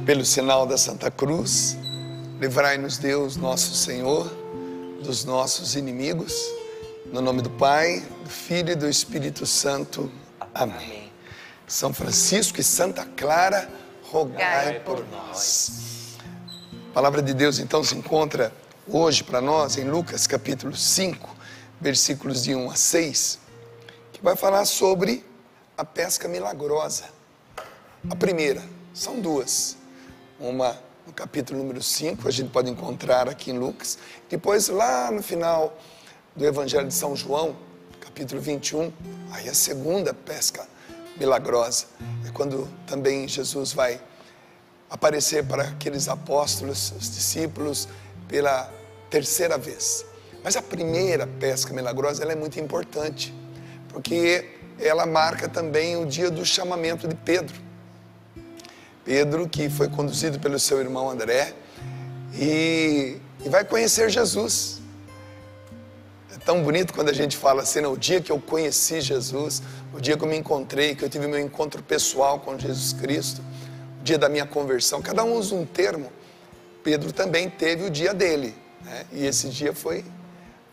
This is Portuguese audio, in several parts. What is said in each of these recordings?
Pelo sinal da Santa Cruz, livrai-nos Deus, nosso Senhor, dos nossos inimigos. No nome do Pai, do Filho e do Espírito Santo. Amém. São Francisco e Santa Clara, rogai por nós. A palavra de Deus então se encontra hoje para nós em Lucas capítulo 5, versículos de 1 a 6, que vai falar sobre a pesca milagrosa. A primeira, são duas. Uma no capítulo número 5, a gente pode encontrar aqui em Lucas. Depois, lá no final do Evangelho de São João, capítulo 21, aí a segunda pesca milagrosa. É quando também Jesus vai aparecer para aqueles apóstolos, os discípulos, pela terceira vez. Mas a primeira pesca milagrosa, ela é muito importante, porque ela marca também o dia do chamamento de Pedro. Pedro, que foi conduzido pelo seu irmão André, e vai conhecer Jesus. É tão bonito quando a gente fala assim, o dia que eu conheci Jesus, o dia que eu me encontrei, que eu tive meu encontro pessoal com Jesus Cristo, o dia da minha conversão. Cada um usa um termo. Pedro também teve o dia dele, né? E esse dia foi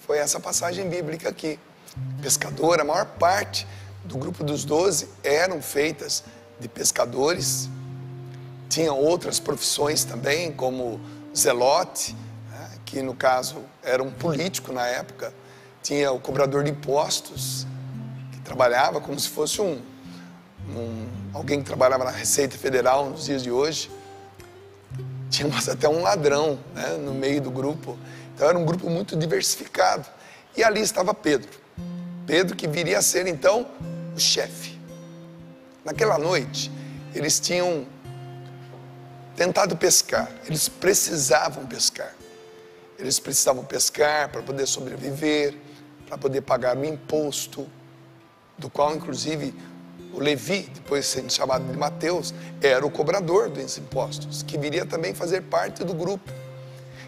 essa passagem bíblica aqui. Pescador, a maior parte do grupo dos 12 eram feitas de pescadores. Tinha outras profissões também, como zelote, né, que no caso era um político na época. Tinha o cobrador de impostos, que trabalhava como se fosse alguém que trabalhava na Receita Federal nos dias de hoje. Tínhamos até um ladrão, né, no meio do grupo. Então era um grupo muito diversificado. E ali estava Pedro. Pedro que viria a ser então o chefe. Naquela noite, eles tinham tentado pescar, eles precisavam pescar. Eles precisavam pescar para poder sobreviver, para poder pagar o imposto, do qual inclusive o Levi, depois sendo chamado de Mateus, era o cobrador dos impostos, que viria também fazer parte do grupo.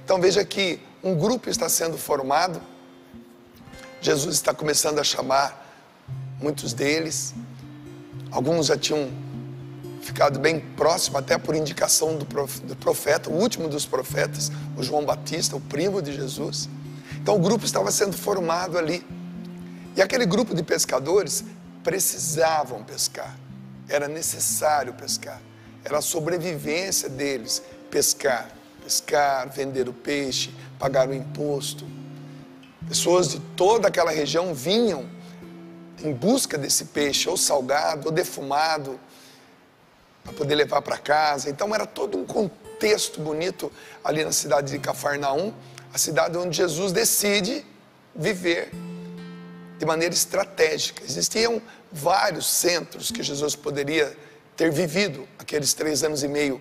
Então veja que um grupo está sendo formado, Jesus está começando a chamar muitos deles, alguns já tinham ficado bem próximo, até por indicação do profeta, o último dos profetas, o João Batista, o primo de Jesus. Então o grupo estava sendo formado ali. E aquele grupo de pescadores precisavam pescar. Era necessário pescar. Era a sobrevivência deles, pescar, vender o peixe, pagar o imposto. Pessoas de toda aquela região vinham em busca desse peixe, ou salgado, ou defumado, para poder levar para casa. Então era todo um contexto bonito ali na cidade de Cafarnaum, a cidade onde Jesus decide viver de maneira estratégica. Existiam vários centros que Jesus poderia ter vivido aqueles 3 anos e meio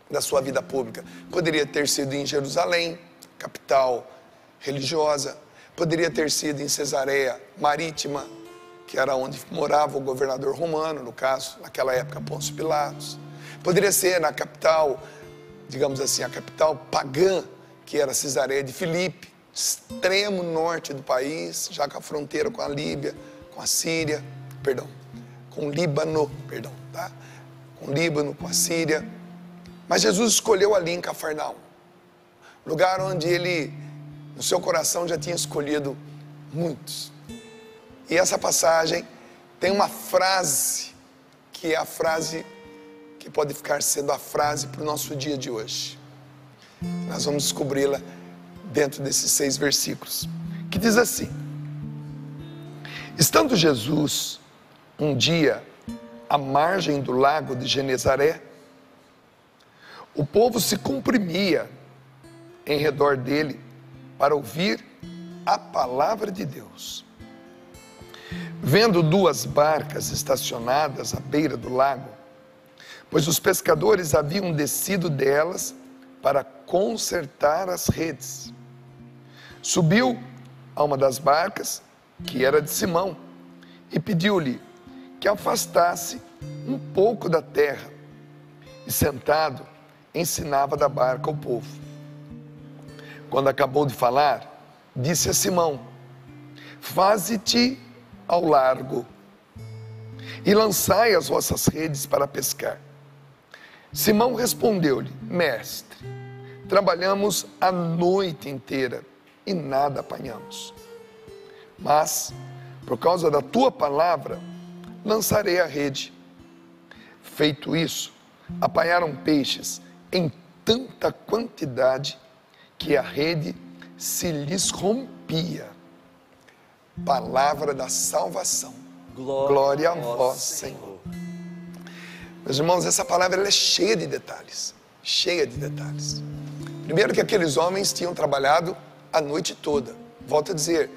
da sua vida pública. Poderia ter sido em Jerusalém, capital religiosa, poderia ter sido em Cesareia Marítima, que era onde morava o governador romano, no caso, naquela época, Pôncio Pilatos. Poderia ser na capital, digamos assim, a capital pagã, que era Cesareia de Filipe, extremo norte do país, já com a fronteira com a Líbia, com a Síria, com o Líbano, tá? Com o Líbano, com a Síria. Mas Jesus escolheu ali em Cafarnaum, lugar onde ele, no seu coração, já tinha escolhido muitos. E essa passagem tem uma frase, que é a frase que pode ficar sendo a frase para o nosso dia de hoje. Nós vamos descobri-la dentro desses 6 versículos, que diz assim: estando Jesus um dia à margem do lago de Genezaré, o povo se comprimia em redor dele para ouvir a palavra de Deus. Vendo 2 barcas estacionadas à beira do lago, pois os pescadores haviam descido delas para consertar as redes, subiu a uma das barcas, que era de Simão, e pediu-lhe que afastasse um pouco da terra, e sentado ensinava da barca ao povo. Quando acabou de falar, disse a Simão: faze-te ao largo e lançai as vossas redes para pescar. Simão respondeu-lhe: Mestre, trabalhamos a noite inteira e nada apanhamos. Mas, por causa da tua palavra, lançarei a rede. Feito isso, apanharam peixes em tanta quantidade que a rede se lhes rompia. Palavra da salvação. Glória a vós, Senhor. Meus irmãos, essa palavra ela é cheia de detalhes. Cheia de detalhes. Primeiro que aqueles homens tinham trabalhado a noite toda. Volto a dizer,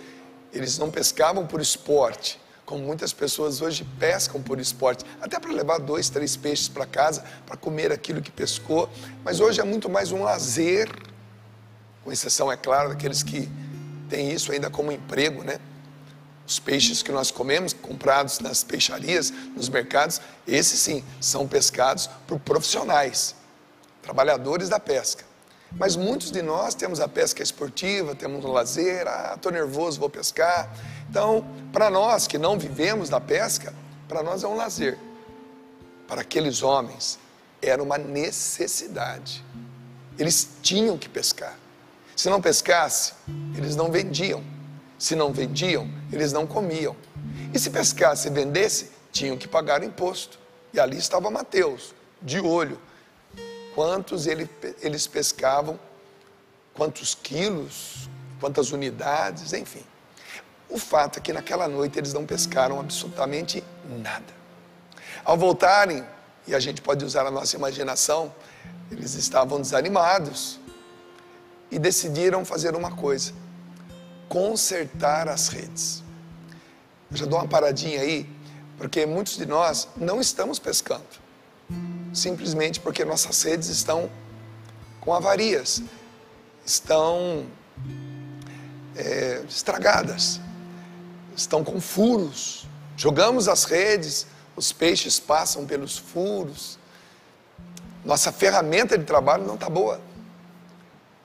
eles não pescavam por esporte, como muitas pessoas hoje pescam por esporte, até para levar 2, 3 peixes para casa, para comer aquilo que pescou, mas hoje é muito mais um lazer, com exceção, é claro, daqueles que têm isso ainda como emprego, né? Os peixes que nós comemos, comprados nas peixarias, nos mercados, esses sim, são pescados por profissionais, trabalhadores da pesca. Mas muitos de nós temos a pesca esportiva, temos o lazer, estou nervoso, vou pescar. Então, para nós que não vivemos da pesca, para nós é um lazer. Para aqueles homens, era uma necessidade. Eles tinham que pescar. Se não pescasse, eles não vendiam. Se não vendiam, eles não comiam. E se pescasse e vendesse, tinham que pagar o imposto. E ali estava Mateus, de olho. Quantos eles pescavam, quantos quilos, quantas unidades, enfim. O fato é que naquela noite eles não pescaram absolutamente nada. Ao voltarem, e a gente pode usar a nossa imaginação, eles estavam desanimados e decidiram fazer uma coisa: consertar as redes. Eu já dou uma paradinha aí, porque muitos de nós não estamos pescando, simplesmente porque nossas redes estão com avarias, estão estragadas, estão com furos. Jogamos as redes, os peixes passam pelos furos, nossa ferramenta de trabalho não está boa.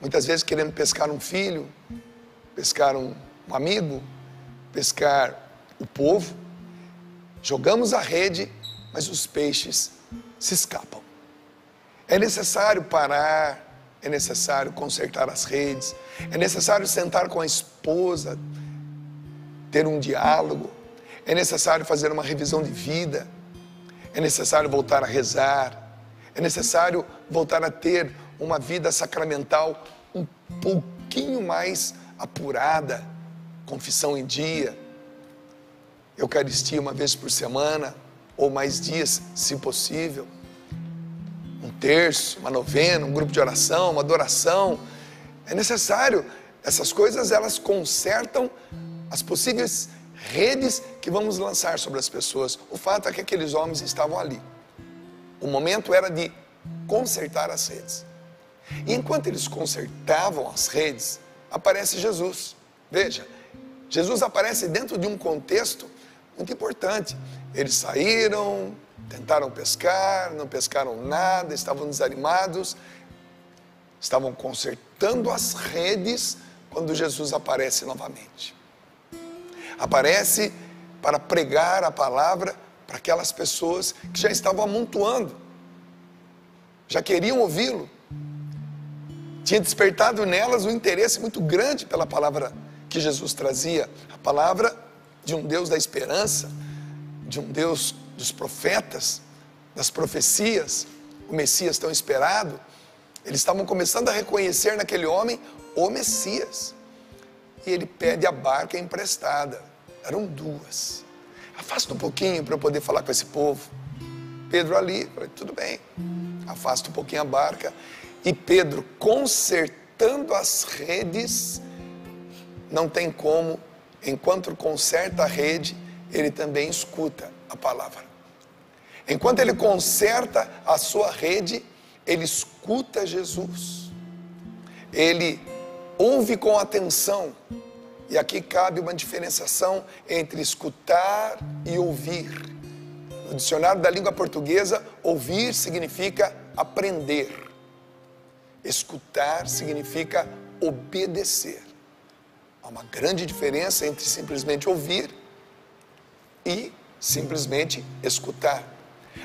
Muitas vezes queremos pescar um filho, pescar um amigo, pescar o povo, jogamos a rede, mas os peixes se escapam. É necessário parar, é necessário consertar as redes, é necessário sentar com a esposa, ter um diálogo, é necessário fazer uma revisão de vida, é necessário voltar a rezar, é necessário voltar a ter uma vida sacramental um pouquinho mais apurada, confissão em dia, Eucaristia uma vez por semana, ou mais dias, se possível, um terço, uma novena, um grupo de oração, uma adoração. É necessário, essas coisas elas consertam as possíveis redes que vamos lançar sobre as pessoas. O fato é que aqueles homens estavam ali. O momento era de consertar as redes. E enquanto eles consertavam as redes, aparece Jesus. Veja, Jesus aparece dentro de um contexto muito importante. Eles saíram, tentaram pescar, não pescaram nada, estavam desanimados, estavam consertando as redes quando Jesus aparece novamente. Aparece para pregar a palavra para aquelas pessoas que já estavam amontoando, já queriam ouvi-lo. Tinha despertado nelas um interesse muito grande pela palavra que Jesus trazia, a palavra de um Deus da esperança, de um Deus dos profetas, das profecias, o Messias tão esperado. Eles estavam começando a reconhecer naquele homem o Messias. E ele pede a barca emprestada. Eram 2. Afasta um pouquinho para eu poder falar com esse povo. Pedro ali, falei, tudo bem. Afasta um pouquinho a barca. E Pedro, consertando as redes, não tem como, enquanto conserta a rede, ele também escuta a palavra. Enquanto ele conserta a sua rede, ele escuta Jesus. Ele ouve com atenção. E aqui cabe uma diferenciação entre escutar e ouvir. No dicionário da língua portuguesa, ouvir significa aprender. Escutar significa obedecer. Há uma grande diferença entre simplesmente ouvir e simplesmente escutar.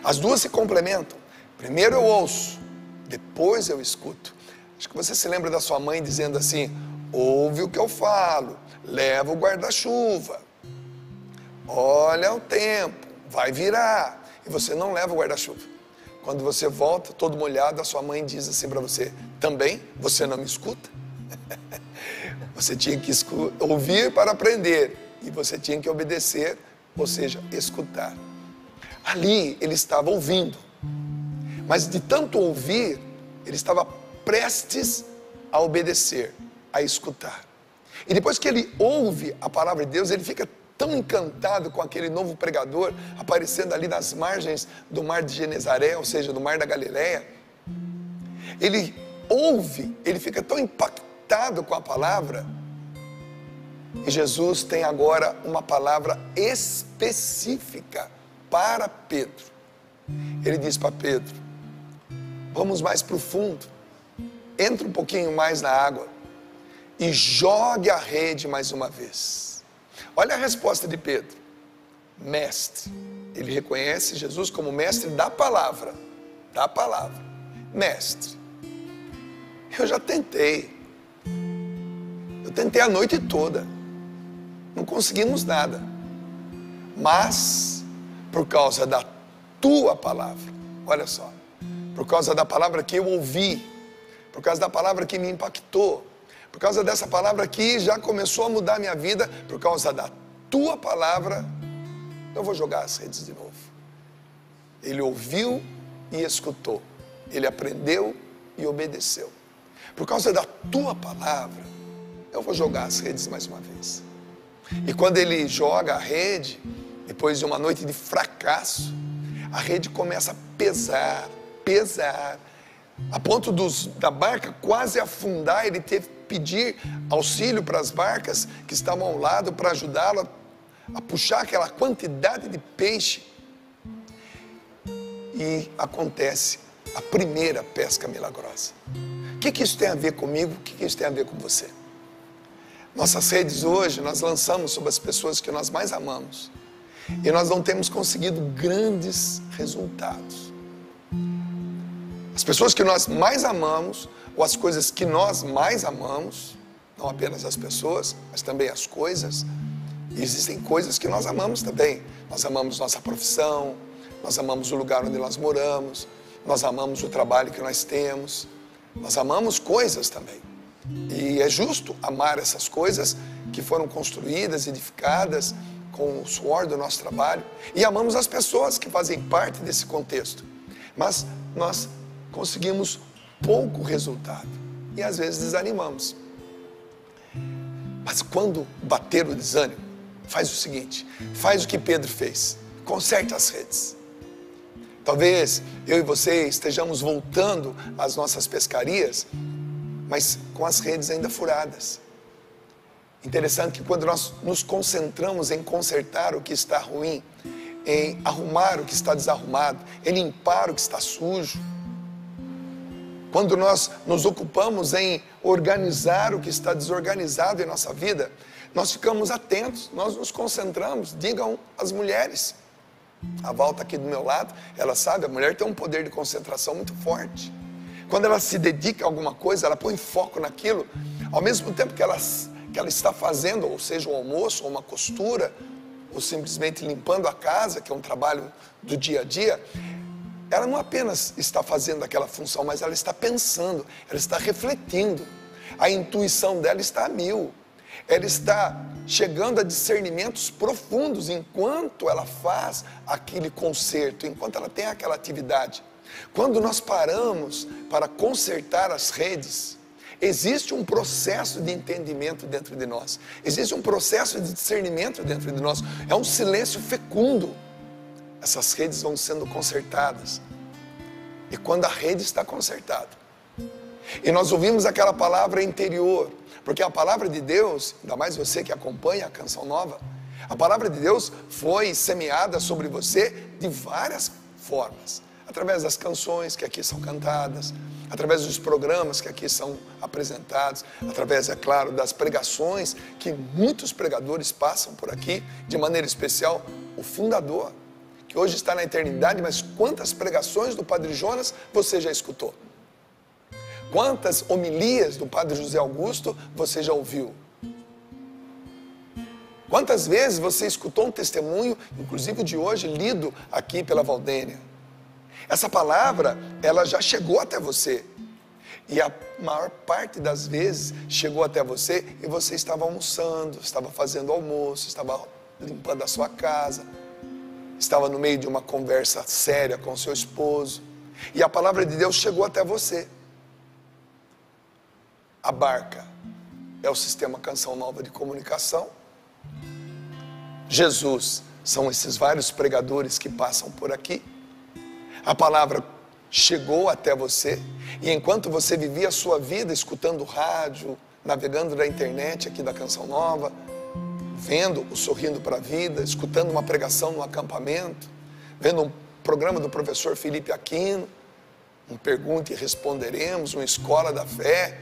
As duas se complementam. Primeiro eu ouço, depois eu escuto. Acho que você se lembra da sua mãe dizendo assim: ouve o que eu falo, leva o guarda-chuva, olha o tempo, vai virar. E você não leva o guarda-chuva. Quando você volta todo molhado, a sua mãe diz assim para você: também você não me escuta? Você tinha que ouvir para aprender, e você tinha que obedecer, ou seja, escutar. Ali ele estava ouvindo, mas de tanto ouvir, ele estava prestes a obedecer, a escutar. E depois que ele ouve a palavra de Deus, ele fica tão encantado com aquele novo pregador aparecendo ali nas margens do mar de Genezaré, ou seja, do mar da Galileia. Ele ouve, ele fica tão impactado com a palavra. E Jesus tem agora uma palavra específica para Pedro. Ele diz para Pedro: vamos mais para o fundo, entra um pouquinho mais na água e jogue a rede mais uma vez. Olha a resposta de Pedro: mestre. Ele reconhece Jesus como mestre da palavra. Da palavra. Mestre, eu já tentei. Eu tentei a noite toda. Não conseguimos nada. Mas, por causa da tua palavra, olha só, por causa da palavra que eu ouvi, por causa da palavra que me impactou, por causa dessa palavra que já começou a mudar a minha vida, por causa da tua palavra, eu vou jogar as redes de novo. Ele ouviu e escutou. Ele aprendeu e obedeceu. Por causa da tua palavra, eu vou jogar as redes mais uma vez. E quando ele joga a rede, depois de uma noite de fracasso, a rede começa a pesar, pesar, a ponto da barca quase afundar. Ele teve que pedir auxílio para as barcas que estavam ao lado para ajudá-lo a puxar aquela quantidade de peixe. E acontece a primeira pesca milagrosa. O que isso tem a ver comigo? O que isso tem a ver com você? Nossas redes hoje, nós lançamos sobre as pessoas que nós mais amamos. E nós não temos conseguido grandes resultados. As pessoas que nós mais amamos, ou as coisas que nós mais amamos, não apenas as pessoas, mas também as coisas. E existem coisas que nós amamos também. Nós amamos nossa profissão, nós amamos o lugar onde nós moramos, nós amamos o trabalho que nós temos, nós amamos coisas também. E é justo amar essas coisas que foram construídas, edificadas com o suor do nosso trabalho. E amamos as pessoas que fazem parte desse contexto. Mas nós conseguimos pouco resultado. E às vezes desanimamos. Mas quando bater o desânimo, faz o seguinte: faz o que Pedro fez. Conserte as redes. Talvez eu e você estejamos voltando às nossas pescarias, mas com as redes ainda furadas. Interessante que quando nós nos concentramos em consertar o que está ruim, em arrumar o que está desarrumado, em limpar o que está sujo, quando nós nos ocupamos em organizar o que está desorganizado em nossa vida, nós ficamos atentos, nós nos concentramos. Digam as mulheres. A Val está aqui do meu lado, ela sabe, a mulher tem um poder de concentração muito forte. Quando ela se dedica a alguma coisa, ela põe foco naquilo, ao mesmo tempo que ela está fazendo, ou seja, um almoço, ou uma costura, ou simplesmente limpando a casa, que é um trabalho do dia a dia, ela não apenas está fazendo aquela função, mas ela está pensando, ela está refletindo, a intuição dela está a mil, ela está chegando a discernimentos profundos enquanto ela faz aquele conserto, enquanto ela tem aquela atividade. Quando nós paramos para consertar as redes, existe um processo de entendimento dentro de nós, existe um processo de discernimento dentro de nós, é um silêncio fecundo. Essas redes vão sendo consertadas, e quando a rede está consertada, e nós ouvimos aquela palavra interior, porque a palavra de Deus, ainda mais você que acompanha a Canção Nova, a palavra de Deus foi semeada sobre você de várias formas. Através das canções que aqui são cantadas, através dos programas que aqui são apresentados, através, é claro, das pregações que muitos pregadores passam por aqui, de maneira especial o fundador, que que hoje está na eternidade, mas quantas pregações do Padre Jonas você já escutou? Quantas homilias do Padre José Augusto você já ouviu? Quantas vezes você escutou um testemunho, inclusive o de hoje, lido aqui pela Valdênia? Essa palavra, ela já chegou até você. E a maior parte das vezes chegou até você e você estava almoçando, estava fazendo almoço, estava limpando a sua casa, estava no meio de uma conversa séria com seu esposo. E a palavra de Deus chegou até você. A Barca é o sistema Canção Nova de comunicação. Jesus são esses vários pregadores que passam por aqui. A palavra chegou até você, e enquanto você vivia a sua vida escutando rádio, navegando na internet aqui da Canção Nova, vendo o Sorrindo para a Vida, escutando uma pregação no acampamento, vendo um programa do professor Felipe Aquino, um Pergunta e Responderemos, uma Escola da Fé,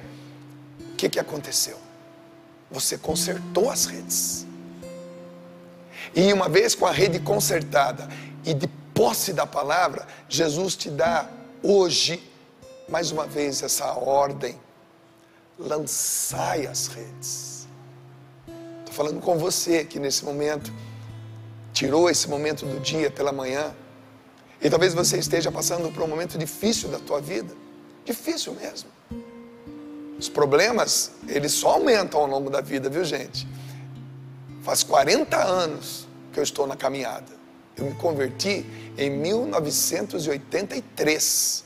o que aconteceu? Você consertou as redes. E uma vez com a rede consertada e de posse da palavra, Jesus te dá hoje, mais uma vez, essa ordem: lançai as redes. Estou falando com você que nesse momento, tirou esse momento do dia pela manhã, e talvez você esteja passando por um momento difícil da tua vida, difícil mesmo. Os problemas, eles só aumentam ao longo da vida, viu gente? Faz 40 anos que eu estou na caminhada. Eu me converti em 1983.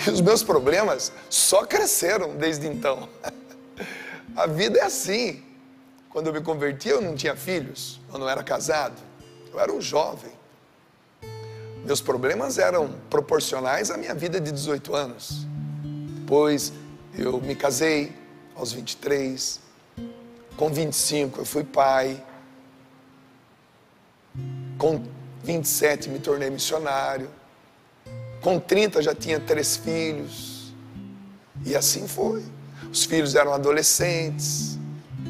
E os meus problemas só cresceram desde então. A vida é assim. Quando eu me converti, eu não tinha filhos, eu não era casado, eu era um jovem. Meus problemas eram proporcionais à minha vida de 18 anos. Depois eu me casei aos 23. Com 25 eu fui pai. Com 27 me tornei missionário. Com 30 já tinha 3 filhos. E assim foi. Os filhos eram adolescentes,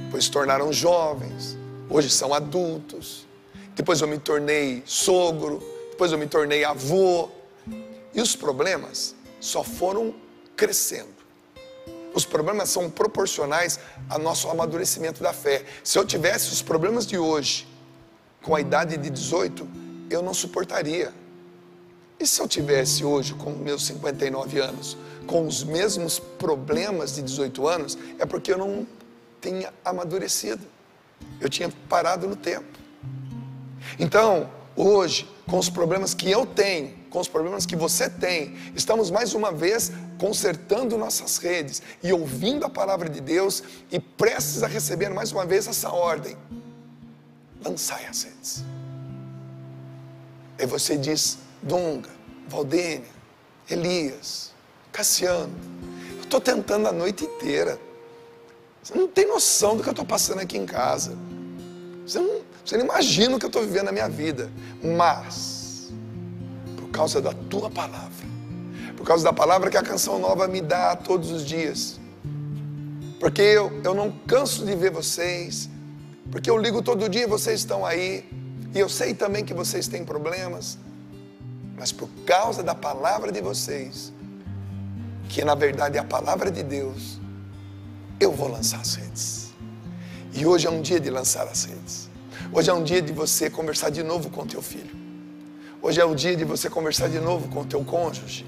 depois se tornaram jovens, hoje são adultos. Depois eu me tornei sogro, depois eu me tornei avô. E os problemas só foram crescendo. Os problemas são proporcionais ao nosso amadurecimento da fé. Se eu tivesse os problemas de hoje, com a idade de 18, eu não suportaria. E se eu tivesse hoje, com meus 59 anos, com os mesmos problemas de 18 anos, é porque eu não tinha amadurecido. Eu tinha parado no tempo. Então, hoje, com os problemas que eu tenho, com os problemas que você tem, estamos mais uma vez consertando nossas redes e ouvindo a palavra de Deus e prestes a receber mais uma vez essa ordem: lançai as redes. Aí você diz: Dunga, Valdênia, Elias, Cassiano, eu estou tentando a noite inteira. Você não tem noção do que eu estou passando aqui em casa. Você não imagina o que eu estou vivendo na minha vida. Mas, por causa da tua palavra, por causa da palavra que a Canção Nova me dá todos os dias, porque eu não canso de ver vocês, porque eu ligo todo dia e vocês estão aí, e eu sei também que vocês têm problemas, mas por causa da palavra de vocês, que na verdade é a palavra de Deus, eu vou lançar as redes. E hoje é um dia de lançar as redes. Hoje é um dia de você conversar de novo com o teu filho. Hoje é o dia de você conversar de novo com o teu cônjuge,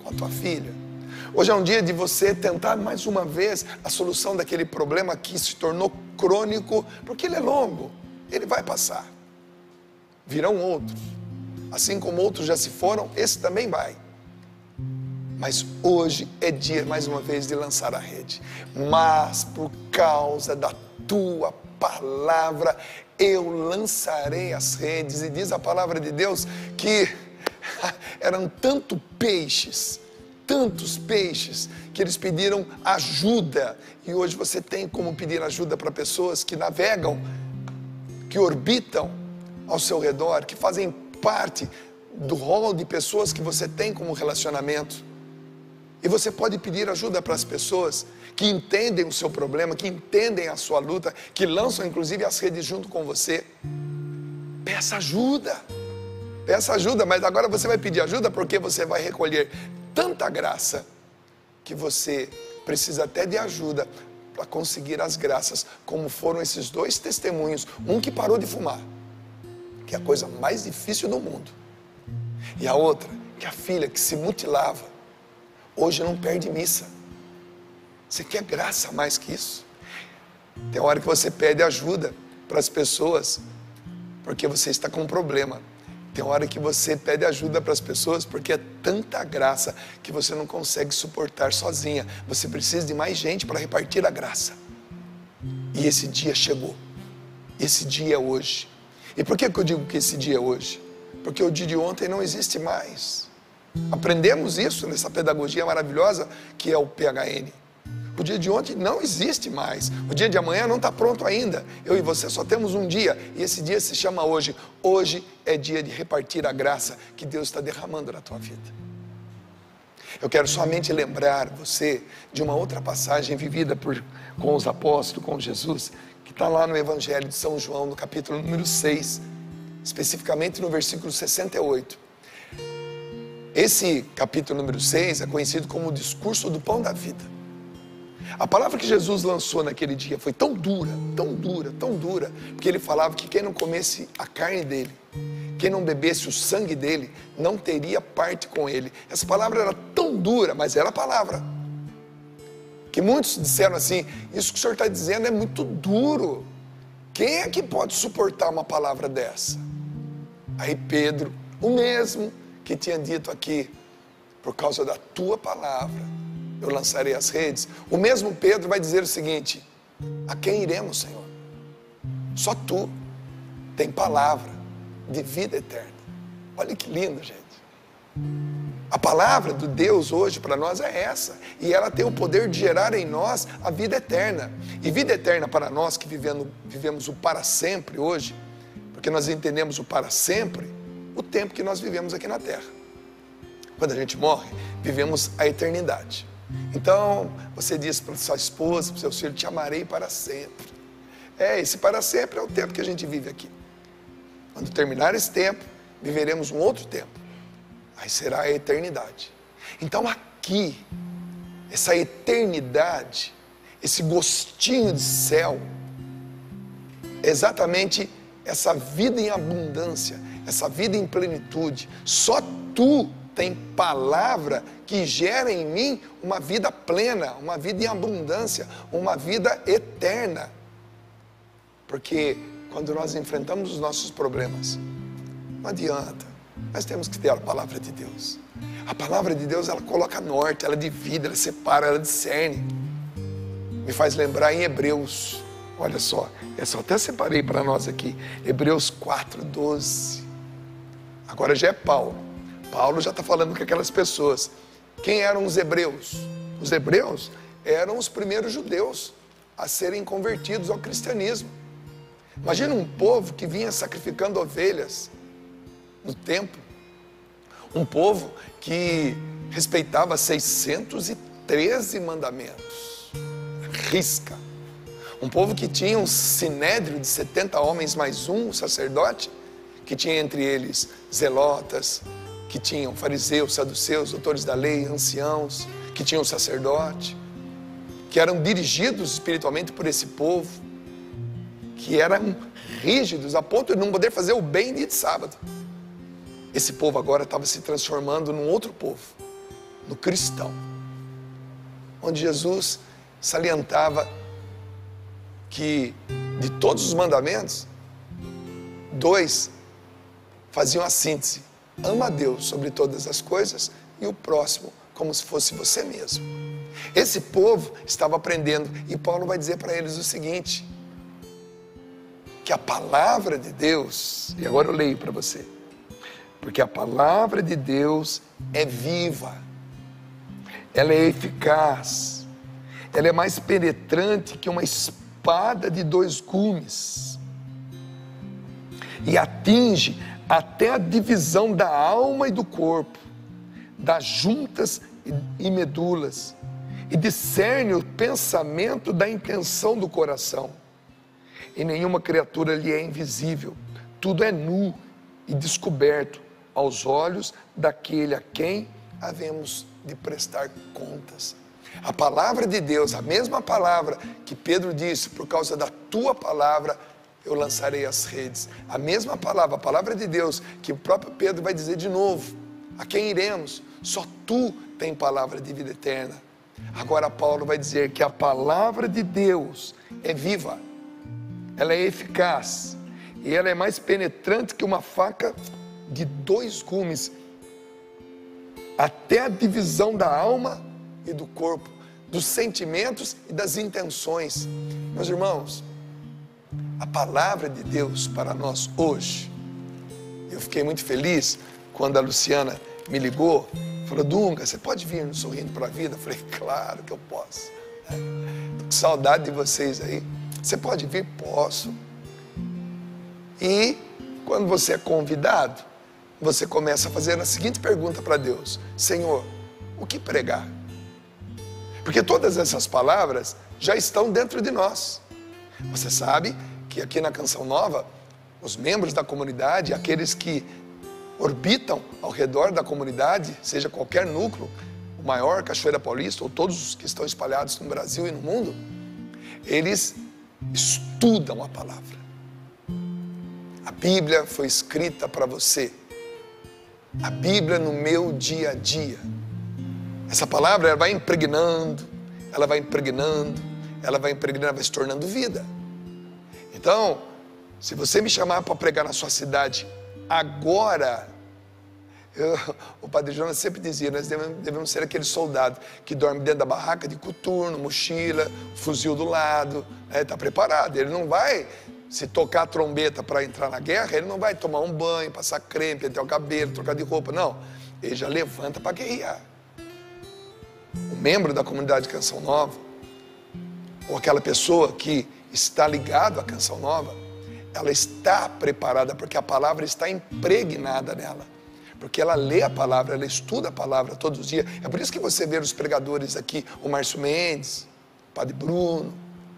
com a tua filha. Hoje é um dia de você tentar mais uma vez a solução daquele problema que se tornou crônico, porque ele é longo, ele vai passar. Virão outros. Assim como outros já se foram, esse também vai. Mas hoje é dia, mais uma vez, de lançar a rede. Mas por causa da tua palavra, eu lançarei as redes. E diz a palavra de Deus que eram tantos peixes, que eles pediram ajuda. E hoje você tem como pedir ajuda para pessoas que navegam, que orbitam ao seu redor, que fazem parte do rol de pessoas que você tem como relacionamento. E você pode pedir ajuda para as pessoas que entendem o seu problema, que entendem a sua luta, que lançam inclusive as redes junto com você. Peça ajuda. Peça ajuda, mas agora você vai pedir ajuda porque você vai recolher tanta graça que você precisa até de ajuda para conseguir as graças, como foram esses dois testemunhos. Um que parou de fumar, que é a coisa mais difícil do mundo, e a outra, que a filha que se mutilava, hoje não perde missa. Você quer graça mais que isso? Tem hora que você pede ajuda para as pessoas porque você está com um problema. Tem hora que você pede ajuda para as pessoas porque é tanta graça que você não consegue suportar sozinha. Você precisa de mais gente para repartir a graça. E esse dia chegou. Esse dia é hoje. E por que eu digo que esse dia é hoje? Porque o dia de ontem não existe mais. Aprendemos isso nessa pedagogia maravilhosa que é o PHN. O dia de ontem não existe mais. O dia de amanhã não está pronto ainda. Eu e você só temos um dia. E esse dia se chama hoje. Hoje é dia de repartir a graça que Deus está derramando na tua vida. Eu quero somente lembrar você de uma outra passagem vivida com os apóstolos, com Jesus, que está lá no Evangelho de São João, no capítulo número 6, especificamente no versículo 68. Esse capítulo número 6 é conhecido como o discurso do pão da vida. A palavra que Jesus lançou naquele dia foi tão dura, tão dura, tão dura, porque ele falava que quem não comesse a carne dele, quem não bebesse o sangue dele, não teria parte com ele. Essa palavra era tão dura, mas era a palavra. Que muitos disseram assim, isso que o senhor está dizendo é muito duro. Quem é que pode suportar uma palavra dessa? Aí Pedro, o mesmo que tinha dito aqui, por causa da tua palavra, eu lançarei as redes. O mesmo Pedro vai dizer o seguinte: a quem iremos, Senhor? Só tu tem palavra de vida eterna. Olha que lindo, gente. A palavra de Deus hoje para nós é essa, e ela tem o poder de gerar em nós a vida eterna. E vida eterna para nós que vivemos o para sempre hoje, porque nós entendemos o para sempre, o tempo que nós vivemos aqui na terra. Quando a gente morre, vivemos a eternidade. Então, você diz para sua esposa, para o seu filho, te amarei para sempre. Esse para sempre é o tempo que a gente vive aqui. Quando terminar esse tempo, viveremos um outro tempo. Aí será a eternidade. Então aqui, essa eternidade, esse gostinho de céu, é exatamente essa vida em abundância, essa vida em plenitude. Só tu tem palavra que gera em mim uma vida plena, uma vida em abundância, uma vida eterna. Porque quando nós enfrentamos os nossos problemas, não adianta, nós temos que ter a palavra de Deus. A palavra de Deus, ela coloca norte, ela divide, ela separa, ela discerne. Me faz lembrar em Hebreus, olha só, eu só até separei para nós aqui, Hebreus 4:12. Agora já é Paulo. Paulo já está falando com aquelas pessoas. Quem eram os hebreus? Os hebreus eram os primeiros judeus a serem convertidos ao cristianismo. Imagina um povo que vinha sacrificando ovelhas no templo. Um povo que respeitava 613 mandamentos. Risca. Um povo que tinha um sinédrio de 70 homens mais um sacerdote, que tinha entre eles zelotas, que tinham fariseus, saduceus, doutores da lei, anciãos, que tinham sacerdote, que eram dirigidos espiritualmente por esse povo, que eram rígidos a ponto de não poder fazer o bem dia de sábado. Esse povo agora estava se transformando num outro povo, no cristão, onde Jesus salientava que de todos os mandamentos, 2 faziam a síntese: ama a Deus sobre todas as coisas e o próximo como se fosse você mesmo. Esse povo estava aprendendo, e Paulo vai dizer para eles o seguinte, que a palavra de Deus, e agora eu leio para você, porque a palavra de Deus é viva, ela é eficaz, ela é mais penetrante que uma espada de 2 gumes, e atinge até a divisão da alma e do corpo, das juntas e medulas, e discerne o pensamento da intenção do coração. E nenhuma criatura lhe é invisível, tudo é nu e descoberto aos olhos daquele a quem havemos de prestar contas. A palavra de Deus, a mesma palavra que Pedro disse, por causa da tua palavra, eu lançarei as redes. A mesma palavra, a palavra de Deus, que o próprio Pedro vai dizer de novo, a quem iremos? Só tu tem palavra de vida eterna. Agora Paulo vai dizer que a palavra de Deus é viva, ela é eficaz, e ela é mais penetrante que uma faca de 2 gumes, até a divisão da alma e do corpo, dos sentimentos e das intenções. Meus irmãos, a palavra de Deus para nós hoje, eu fiquei muito feliz quando a Luciana me ligou, falou: Dunga, você pode vir no Sorrindo para a Vida? Eu falei: claro que eu posso, estou com saudade de vocês aí. Você pode vir? Posso. E quando você é convidado, você começa a fazer a seguinte pergunta para Deus: Senhor, o que pregar? Porque todas essas palavras já estão dentro de nós. Você sabe que aqui na Canção Nova, os membros da comunidade, aqueles que orbitam ao redor da comunidade, seja qualquer núcleo, o maior, Cachoeira Paulista, ou todos os que estão espalhados no Brasil e no mundo, eles estudam a palavra. A Bíblia foi escrita para você. A Bíblia no meu dia a dia. Essa palavra, ela vai impregnando, ela vai impregnando, ela vai impregnando, vai se tornando vida. Então, se você me chamar para pregar na sua cidade agora, o Padre Jonas sempre dizia, nós devemos ser aquele soldado que dorme dentro da barraca de coturno, mochila, fuzil do lado, está preparado. Ele não vai, se tocar a trombeta para entrar na guerra, ele não vai tomar um banho, passar creme, pentear o cabelo, trocar de roupa, não. Ele já levanta para guerrear. O membro da comunidade Canção Nova, ou aquela pessoa que está ligado à Canção Nova, ela está preparada, porque a palavra está impregnada nela. Porque ela lê a palavra, ela estuda a palavra todos os dias. É por isso que você vê os pregadores aqui, o Márcio Mendes, o Padre Bruno,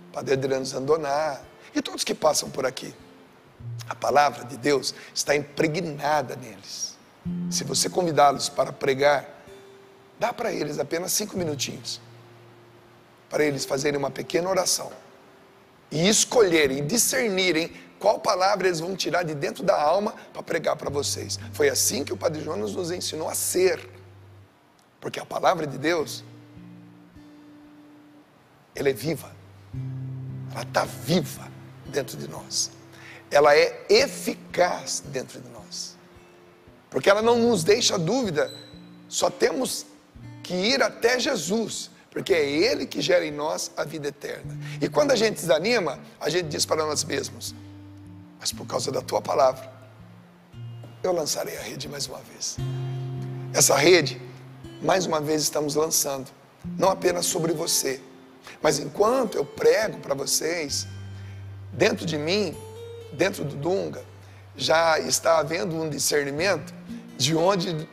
o Padre Adriano Zandoná, e todos que passam por aqui. A palavra de Deus está impregnada neles. Se você convidá-los para pregar, dá para eles apenas 5 minutinhos, para eles fazerem uma pequena oração, e escolherem, discernirem qual palavra eles vão tirar de dentro da alma para pregar para vocês. Foi assim que o Padre Jonas nos ensinou a ser. Porque a palavra de Deus, ela é viva. Ela está viva dentro de nós. Ela é eficaz dentro de nós. Porque ela não nos deixa dúvida. Só temos que ir até Jesus, porque é Ele que gera em nós a vida eterna. E quando a gente desanima, a gente diz para nós mesmos: mas por causa da tua palavra, eu lançarei a rede mais uma vez. Essa rede, mais uma vez estamos lançando, não apenas sobre você, mas enquanto eu prego para vocês, dentro de mim, dentro do Dunga, já está havendo um discernimento de onde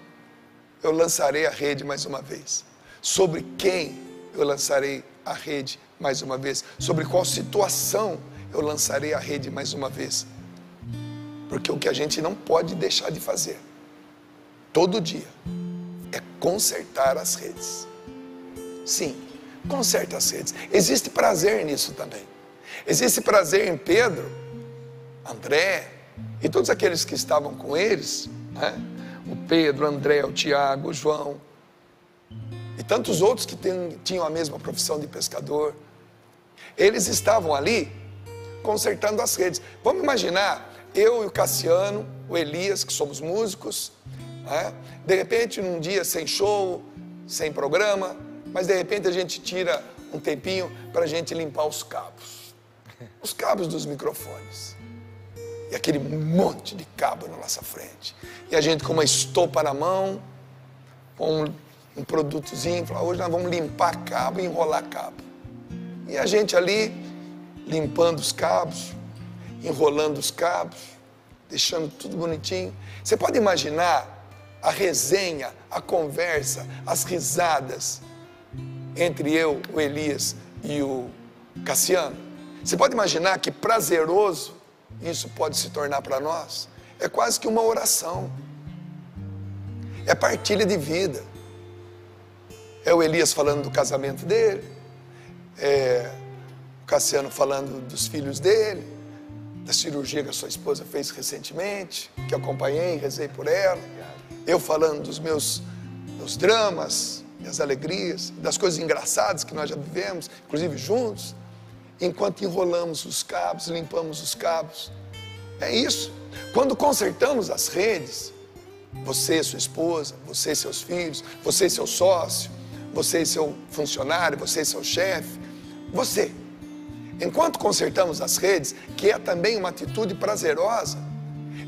eu lançarei a rede mais uma vez, sobre quem eu lançarei a rede mais uma vez, sobre qual situação eu lançarei a rede mais uma vez. Porque o que a gente não pode deixar de fazer, todo dia, é consertar as redes. Sim, conserta as redes. Existe prazer nisso também. Existe prazer em Pedro, André e todos aqueles que estavam com eles, né? O Pedro, o André, o Tiago, o João e tantos outros que tinham a mesma profissão de pescador. Eles estavam ali consertando as redes. Vamos imaginar, eu e o Cassiano, o Elias, que somos músicos, né? De repente num dia sem show, sem programa, mas de repente a gente tira um tempinho para a gente limpar os cabos dos microfones, e aquele monte de cabo na nossa frente, e a gente com uma estopa na mão, com um produtozinho, fala: hoje nós vamos limpar cabo e enrolar cabo, e a gente ali limpando os cabos, enrolando os cabos, deixando tudo bonitinho. Você pode imaginar a resenha, a conversa, as risadas entre eu, o Elias e o Cassiano? Você pode imaginar que prazeroso isso pode se tornar para nós? É quase que uma oração. é partilha de vida. É o Elias falando do casamento dele, é o Cassiano falando dos filhos dele, da cirurgia que a sua esposa fez recentemente, que eu acompanhei, rezei por ela. Eu falando dos meus dramas, minhas alegrias, das coisas engraçadas que nós já vivemos, inclusive juntos, enquanto enrolamos os cabos, limpamos os cabos. É isso. Quando consertamos as redes, você, sua esposa, você, seus filhos, você, seu sócio, você, seu funcionário, você, seu chefe, você. Enquanto consertamos as redes, que é também uma atitude prazerosa,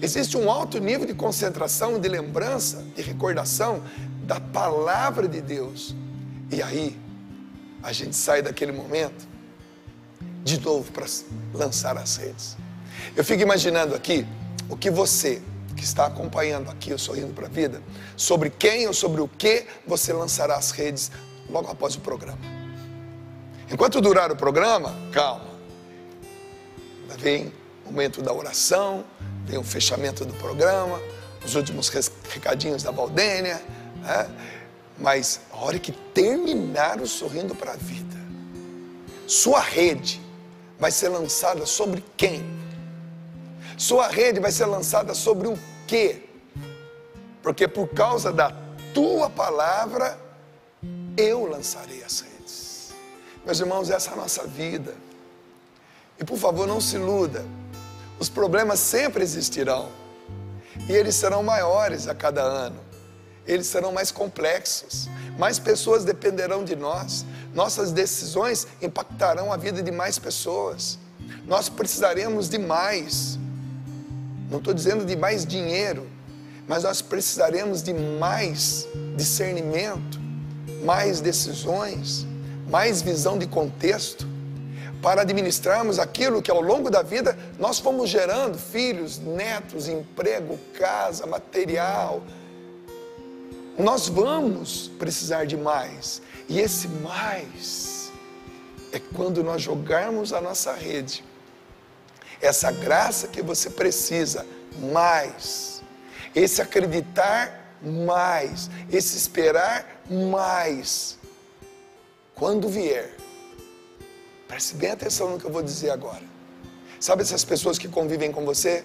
existe um alto nível de concentração, de lembrança, de recordação da palavra de Deus. E aí, a gente sai daquele momento de novo para lançar as redes. Eu fico imaginando aqui o que você que está acompanhando aqui o Sorrindo para a Vida, sobre quem ou sobre o que você lançará as redes logo após o programa. Enquanto durar o programa, calma. Vem o momento da oração, vem o fechamento do programa, os últimos recadinhos da Valdênia, né? Mas a hora que terminar o Sorrindo para a Vida, sua rede vai ser lançada sobre quem? Sua rede vai ser lançada sobre o quê? Porque por causa da tua palavra, eu lançarei as redes. Meus irmãos, essa é a nossa vida. E por favor, não se iluda. Os problemas sempre existirão. E eles serão maiores a cada ano. Eles serão mais complexos. Mais pessoas dependerão de nós. Nossas decisões impactarão a vida de mais pessoas. Nós precisaremos de mais. Não estou dizendo de mais dinheiro, mas nós precisaremos de mais discernimento, mais decisões, mais visão de contexto, para administrarmos aquilo que ao longo da vida nós fomos gerando: filhos, netos, emprego, casa, material. Nós vamos precisar de mais. E esse mais é quando nós jogarmos a nossa rede. Essa graça que você precisa, mais. Esse acreditar, mais. Esse esperar, mais. Quando vier, preste bem atenção no que eu vou dizer agora. Sabe essas pessoas que convivem com você?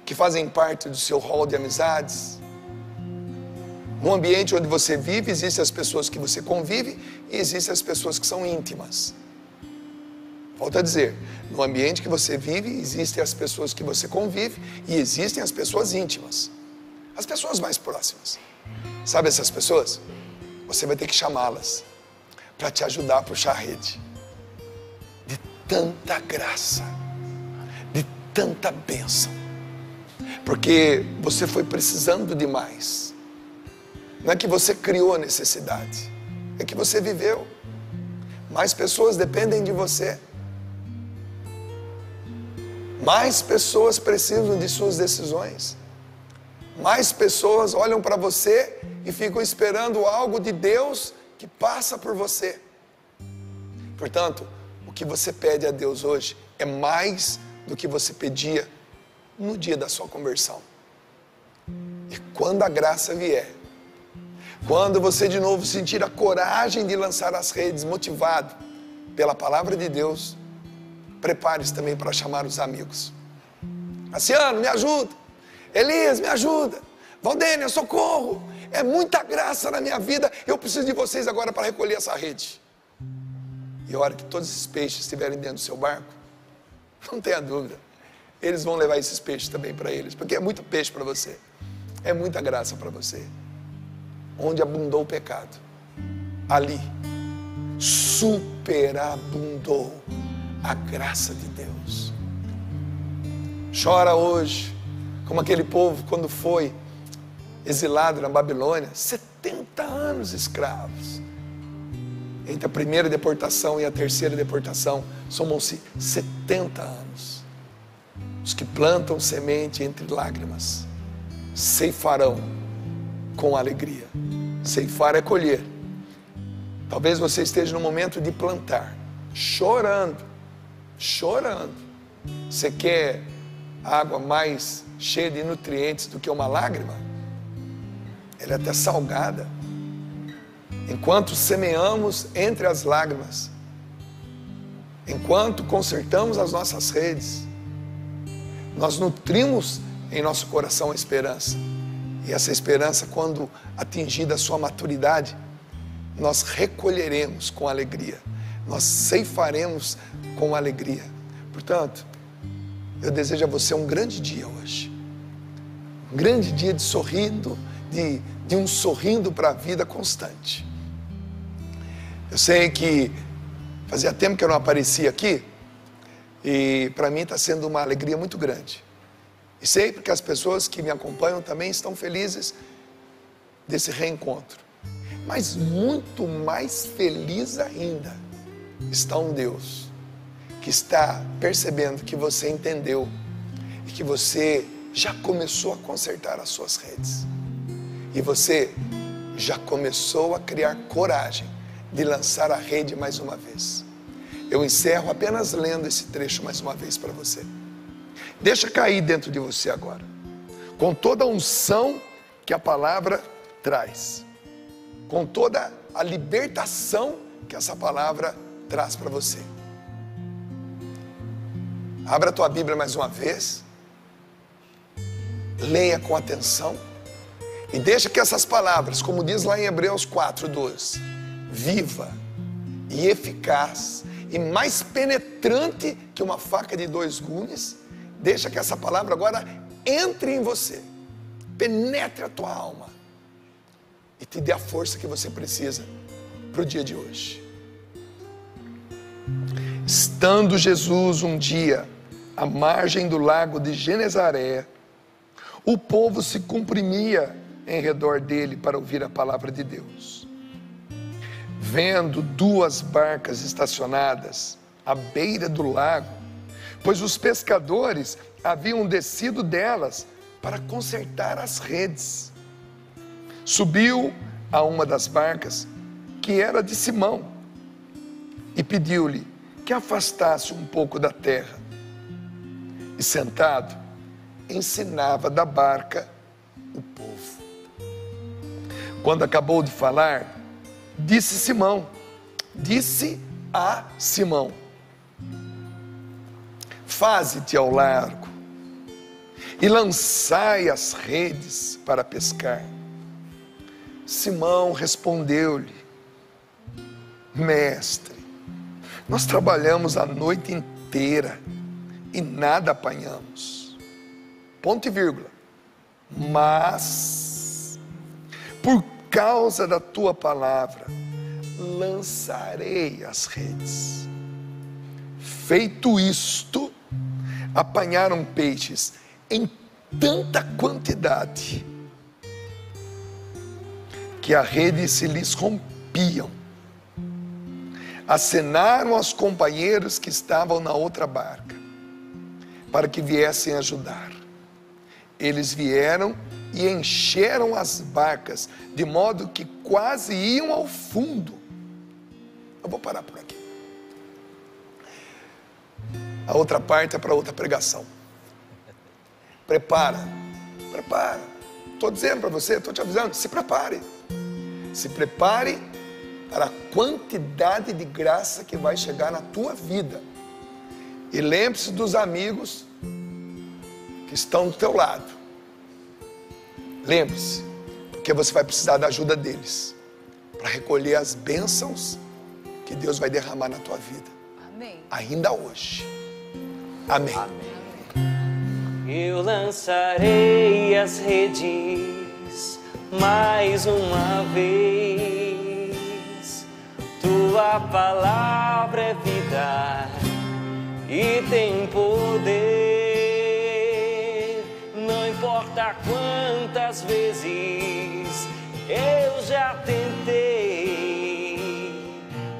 Que fazem parte do seu hall de amizades? No ambiente onde você vive, existem as pessoas que você convive e existem as pessoas que são íntimas. Volto a dizer, no ambiente que você vive, existem as pessoas que você convive e existem as pessoas íntimas. As pessoas mais próximas. Sabe essas pessoas? Você vai ter que chamá-las para te ajudar a puxar a rede. De tanta graça, de tanta bênção. Porque você foi precisando de mais. Não é que você criou a necessidade, é que você viveu. Mais pessoas dependem de você. Mais pessoas precisam de suas decisões. Mais pessoas olham para você e ficam esperando algo de Deus que passa por você. Portanto, o que você pede a Deus hoje é mais do que você pedia no dia da sua conversão. E quando a graça vier, quando você de novo sentir a coragem de lançar as redes, motivado pela palavra de Deus, prepare-se também para chamar os amigos. Cassiano, me ajuda. Elias, me ajuda. Valdênia, socorro. É muita graça na minha vida. Eu preciso de vocês agora para recolher essa rede. E a hora que todos esses peixes estiverem dentro do seu barco, não tenha dúvida, eles vão levar esses peixes também para eles, porque é muito peixe para você. É muita graça para você. Onde abundou o pecado, ali superabundou a graça de Deus. Chora hoje, como aquele povo quando foi exilado na Babilônia, 70 anos escravos. Entre a primeira deportação e a terceira deportação, somam-se 70 anos. Os que plantam semente entre lágrimas, ceifarão com alegria. Ceifar é colher. Talvez você esteja no momento de plantar, chorando. Você quer água mais cheia de nutrientes do que uma lágrima? ela é até salgada. Enquanto semeamos entre as lágrimas, enquanto consertamos as nossas redes, nós nutrimos em nosso coração a esperança. E essa esperança, quando atingida a sua maturidade, nós recolheremos com alegria, nós ceifaremos com alegria. Portanto, eu desejo a você um grande dia hoje, um grande dia de sorrindo, de um sorrindo para a vida constante. Eu sei que fazia tempo que eu não aparecia aqui, e para mim está sendo uma alegria muito grande. E sei porque as pessoas que me acompanham também estão felizes desse reencontro. Mas muito mais feliz ainda está um Deus que está percebendo que você entendeu e que você já começou a consertar as suas redes. E você já começou a criar coragem de lançar a rede mais uma vez. Eu encerro apenas lendo esse trecho mais uma vez para você. Deixa cair dentro de você agora, com toda a unção que a palavra traz, com toda a libertação que essa palavra traz para você. Abra a tua Bíblia mais uma vez, leia com atenção e deixa que essas palavras, como diz lá em Hebreus 4:12, viva e eficaz e mais penetrante que uma faca de 2 gumes, deixa que essa palavra agora entre em você, penetre a tua alma e te dê a força que você precisa para o dia de hoje. Estando Jesus um dia à margem do lago de Genezaré, o povo se comprimia em redor dele para ouvir a palavra de Deus. Vendo 2 barcas estacionadas à beira do lago, pois os pescadores haviam descido delas para consertar as redes, subiu a uma das barcas, que era de Simão, e pediu-lhe que afastasse um pouco da terra. E sentado, ensinava da barca o povo. Quando acabou de falar, disse a Simão: faze-te ao largo e lançai as redes para pescar. Simão respondeu-lhe: mestre, nós trabalhamos a noite inteira e nada apanhamos. Ponto e vírgula. Mas, por causa da tua palavra, lançarei as redes. Feito isto, apanharam peixes em tanta quantidade que a rede se lhes rompiam. Acenaram aos companheiros que estavam na outra barca para que viessem ajudar. Eles vieram e encheram as barcas de modo que quase iam ao fundo. Eu vou parar por aqui. A outra parte é para outra pregação. Prepara. Estou dizendo para você, estou te avisando, se prepare. Se prepare para a quantidade de graça que vai chegar na tua vida. E lembre-se dos amigos que estão do teu lado. Lembre-se, porque você vai precisar da ajuda deles para recolher as bênçãos que Deus vai derramar na tua vida. Amém. Ainda hoje. Amém. Amém. Eu lançarei as redes mais uma vez. Tua palavra é vida e tem poder. Não importa quantas vezes eu já tentei.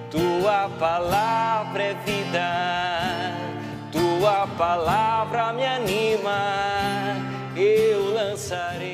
Tua palavra é vida, tua palavra me anima. Eu lançarei